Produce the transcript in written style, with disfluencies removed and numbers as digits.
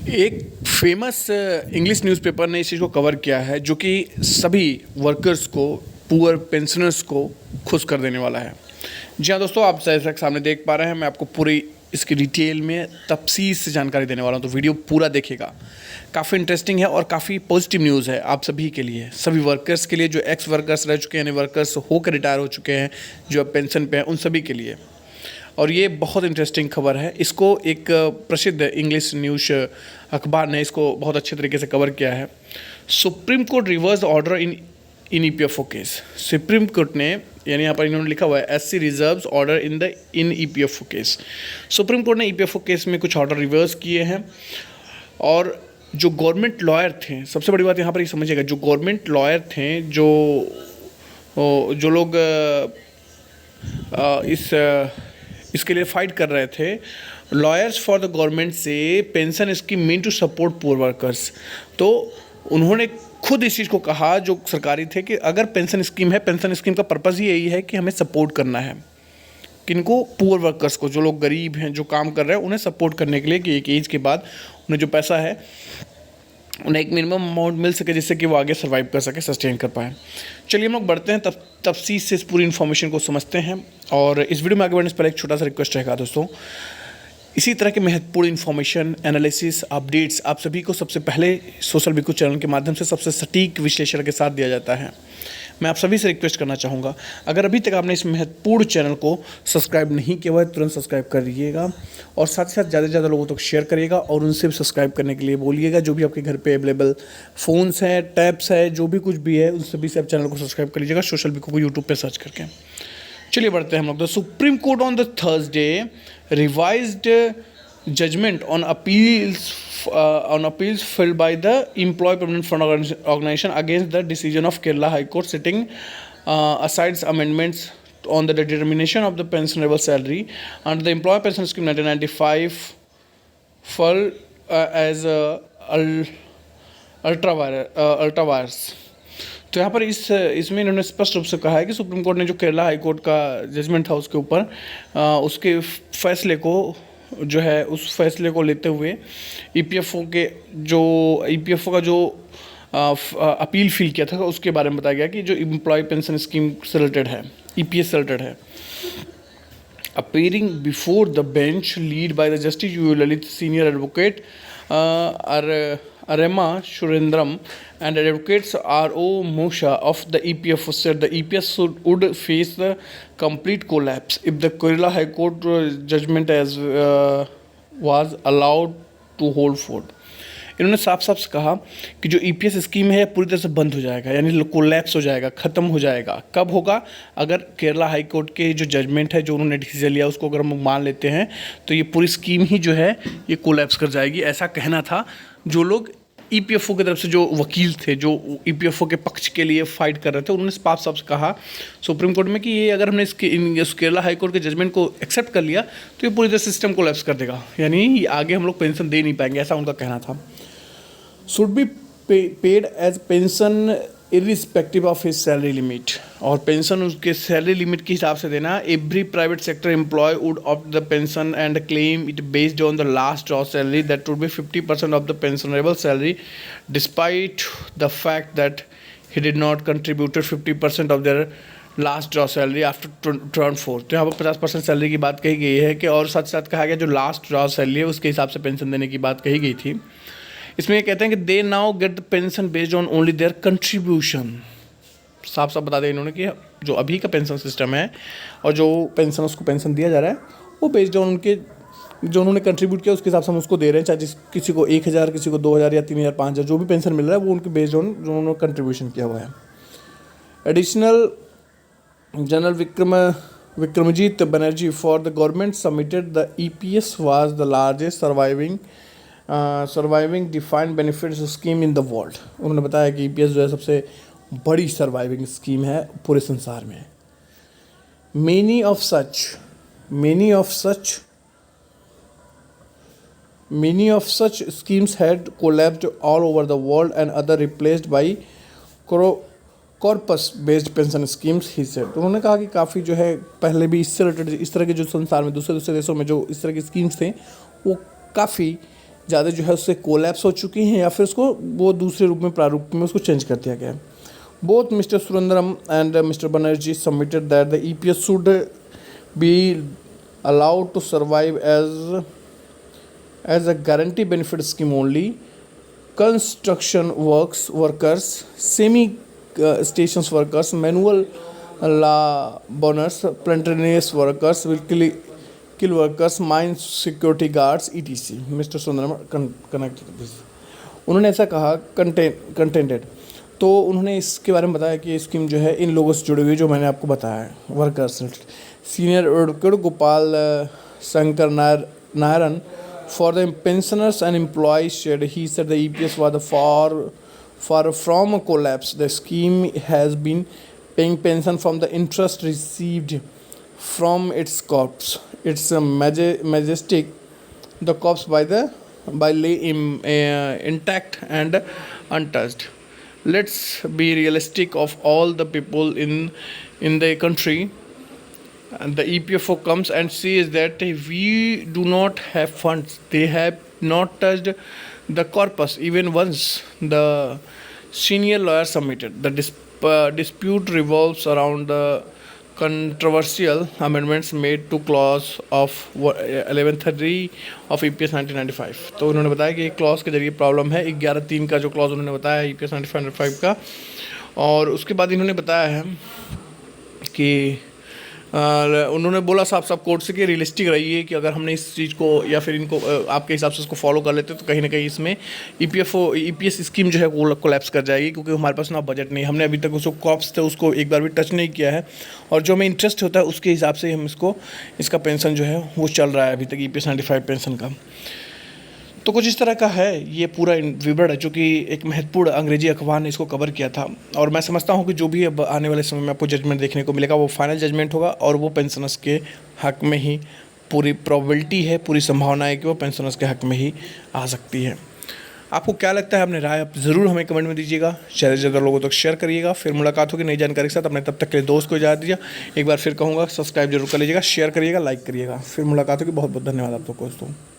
एक famous English newspaper ने इस चीज़ को कवर किया है जो कि सभी वर्कर्स को, पुअर पेंशनर्स को खुश कर देने वाला है। जी हाँ दोस्तों, आप जैसा कि सामने देख पा रहे हैं, मैं आपको पूरी इसकी डिटेल में तफसील से जानकारी देने वाला हूँ, तो वीडियो पूरा देखिएगा। काफ़ी इंटरेस्टिंग है और काफ़ी पॉजिटिव न्यूज़ है आप सभी के लिए, सभी वर्कर्स के लिए, जो एक्स वर्कर्स रह चुके हैं, वर्कर्स होकर रिटायर हो चुके हैं, जो अब पेंशन पे हैं, उन सभी के लिए। और ये बहुत इंटरेस्टिंग खबर है। इसको एक प्रसिद्ध इंग्लिश न्यूज़ अखबार ने इसको बहुत अच्छे तरीके से कवर किया है। Supreme court reverse order in EPFO case. Supreme court ने, यानी यहाँ पर इन्होंने लिखा हुआ है SC reserves order in EPFO case. Supreme court ने ईपीएफओ केस में कुछ ऑर्डर रिवर्स किए हैं। और जो गवर्नमेंट लॉयर थे, सबसे बड़ी बात यहाँ पर ये समझिएगा, जो गवर्नमेंट लॉयर थे, जो लोग इसके लिए फाइट कर रहे थे, लॉयर्स फॉर द गवर्नमेंट से pension scheme mean to support poor workers, तो उन्होंने खुद इस चीज़ को कहा, जो सरकारी थे, कि अगर पेंशन स्कीम है, पेंशन स्कीम का पर्पज़ ही यही है कि हमें सपोर्ट करना है किनको, पुअर वर्कर्स को, जो लोग गरीब हैं, जो काम कर रहे हैं, उन्हें सपोर्ट करने के लिए कि एक एज के बाद उन्हें जो पैसा है उन्हें एक मिनिमम अमाउंट मिल सके, जिससे कि वो आगे सर्वाइव कर सके, सस्टेन कर पाए। चलिए हम लोग बढ़ते हैं, तफसील से इस पूरी इन्फॉर्मेशन को समझते हैं। और इस वीडियो में आगे बढ़ने से पहले एक छोटा सा रिक्वेस्ट रहेगा दोस्तों, इसी तरह के महत्वपूर्ण इन्फॉर्मेशन, एनालिसिस, अपडेट्स आप सभी को सबसे पहले सोशल बिकू चैनल के माध्यम से सबसे सटीक विश्लेषण के साथ दिया जाता है। मैं आप सभी से रिक्वेस्ट करना चाहूँगा, अगर अभी तक आपने इस महत्वपूर्ण चैनल को सब्सक्राइब नहीं किया हुआ है, तुरंत सब्सक्राइब कर लीजिएगा और साथ ही साथ ज़्यादा से ज़्यादा लोगों तक शेयर करिएगा और उनसे भी सब्सक्राइब करने के लिए बोलिएगा। जो भी आपके घर पे अवेलेबल फ़ोन्स हैं, टैब्स है, जो भी कुछ भी है, उन सभी से आप चैनल को सब्सक्राइब कर लीजिएगा, सोशल बिकू को यूट्यूब पर सर्च करके। चलिए बढ़ते हैं हम लोग। The supreme court on the Thursday revised judgment on appeals filed by the Employee Permanent Fund Organization against the decision of Kerala High Court setting aside amendments on the determination of the pensionable salary under the Employee Pension Scheme 1995 as ultra vires। तो यहाँ पर इसमें इन्होंने स्पष्ट रूप से कहा है कि सुप्रीम कोर्ट ने जो केरला हाई कोर्ट का जजमेंट था उसके ऊपर, उसके फैसले को जो है, उस फैसले को लेते हुए ईपीएफओ का जो अपील फील किया था उसके बारे में बताया गया कि जो एम्प्लॉय पेंशन स्कीम से रिलेटेड है, ईपीएस से रिलेटेड है। Appearing before the bench lead by the justice U Lalit, senior advocate Arema Surendram and advocates R.O. Mosha of the EPF said the EPS would face the complete collapse if the Kerala High Court judgment was allowed to hold forth। इन्होंने साफ साफ कहा कि जो EPS scheme है पूरी तरह से बंद हो जाएगा, यानी कोलैप्स हो जाएगा, ख़त्म हो जाएगा। कब होगा? अगर केरला हाई कोर्ट के जो जजमेंट है, जो उन्होंने डिसीजन लिया, उसको अगर हम मान लेते हैं तो ये पूरी स्कीम ही जो है ये कोलैप्स कर जाएगी। ऐसा कहना था जो लोग ईपीएफओ की तरफ से, जो वकील थे, जो ईपीएफओ के पक्ष के लिए फाइट कर रहे थे, उन्होंने साफ साफ कहा सुप्रीम कोर्ट में कि ये अगर हमने इस केरला हाई कोर्ट के जजमेंट को एक्सेप्ट कर लिया तो ये पूरी तरह सिस्टम कोलैप्स कर देगा, यानी आगे हम लोग पेंशन दे नहीं पाएंगे, ऐसा उनका कहना था। Should be paid as pension irrespective of his salary limit, और पेंशन उसके सैलरी लिमिट के हिसाब से देना। Every private sector employ would opt the pension and claim it based on the last draw salary that would be 50% of the pensionable salary despite the fact that he did not contributed 50% of their last draw salary after turn 4। तो यहाँ पर 50% salary की बात कही गई है कि, और साथ साथ कहा गया जो लास्ट ड्रॉ सैलरी है उसके हिसाब से पेंशन देने की बात कही गई थी। इसमें ये कहते हैं कि they now get the pension based on only their contribution. साफ साफ बता दें इन्होंने कि जो अभी का पेंशन सिस्टम है और जो पेंशन उसको पेंशन दिया जा रहा है वो बेस्ड ऑन उनके जो उन्होंने कंट्रीब्यूट किया उसके हिसाब से हम उसको दे रहे हैं, चाहे किसी को 1000, किसी को 2000 या 3000, 5000, जो भी पेंशन मिल रहा है वो उनके बेस्ड ऑन जो उन्होंने कंट्रीब्यूशन किया हुआ है। Additional general Vikramjit Banerjee for the government submitted the EPS was the largest surviving defined benefits scheme in the world. उन्होंने बताया कि ईपीएस जो है सबसे बड़ी सर्वाइविंग स्कीम है पूरे संसार में। Many of such schemes had collapsed all over the world and other replaced by corpus based pension schemes he said. उन्होंने कहा कि काफ़ी जो है पहले भी इससे रिलेटेड इस तरह के जो संसार में दूसरे देशों में जो इस तरह की स्कीम्स थे वो काफ़ी ज़्यादा जो है उससे कोलैप्स हो चुकी हैं या फिर उसको वो दूसरे रूप में प्रारूप में उसको चेंज कर दिया गया है। Both mister Surendram and mister Banerjee submitted that the EPS should be allowed to survive as a guarantee benefit scheme only. Construction workers, semi stations workers, manual laborers, plantainous workers, will kill workers, mine security guards, etc. Mr. Sundaram connected this. उन्होंने ऐसा कहा contented. तो उन्होंने इसके बारे में बताया कि ये स्कीम जो है इन लोगों से जुड़ी हुई जो मैंने आपको बताया है, workers. Senior advocate Gopal Shankar Nairan for the pensioners and employees said, he said the EPS was far from a collapse. The scheme has been paying pension from the interest received from its corpse. It's a majestic the corpse by lay intact and untouched. Let's be realistic of all the people in the country. And the EPFO comes and says that we do not have funds. They have not touched the corpus even once. The senior lawyer submitted. The dispute revolves around the controversial amendments made to clause of 1130 of EPS 1995. तो उन्होंने बताया कि एक clause के जरिए problem है 11(3) का जो क्लॉज उन्होंने बताया है EPS 1995 का। और उसके बाद इन्होंने बताया है कि उन्होंने बोला साफ कोर्ट से कि रियलिस्टिक रहिए कि अगर हमने इस चीज़ को या फिर इनको आपके हिसाब से उसको फॉलो कर लेते तो कहीं ना कहीं इसमें EPS स्कीम जो है वो कोलैप्स कर जाएगी, क्योंकि हमारे पास ना बजट नहीं, हमने अभी तक उसको कॉप्स थे उसको एक बार भी टच नहीं किया है, और जो हमें इंटरेस्ट होता है उसके हिसाब से हम इसका पेंशन जो है वो चल रहा है अभी तक EPS 95 पेंशन का। तो कुछ इस तरह का है ये पूरा विवरण है, जो कि एक महत्वपूर्ण अंग्रेजी अखबार ने इसको कवर किया था। और मैं समझता हूँ कि जो भी अब आने वाले समय में आपको जजमेंट देखने को मिलेगा वो फाइनल जजमेंट होगा, और वो पेंशनर्स के हक में ही पूरी प्रोबेबिलिटी है, पूरी संभावना है कि वो पेंशनर्स के हक में ही आ सकती है। आपको क्या लगता है, अपने राय आप ज़रूर हमें कमेंट में दीजिएगा, ज़्यादा से ज़्यादा लोगों तक शेयर करिएगा। फिर मुलाकात होगी नई जानकारी के साथ। अपने तब तक के लिए दोस्त को इजाज़त दीजिए। एक बार फिर कहूँगा सब्सक्राइब जरूर कर लीजिएगा, शेयर करिएगा, लाइक करिएगा। फिर मुलाकात होगी। बहुत बहुत धन्यवाद आप लोग दोस्तों।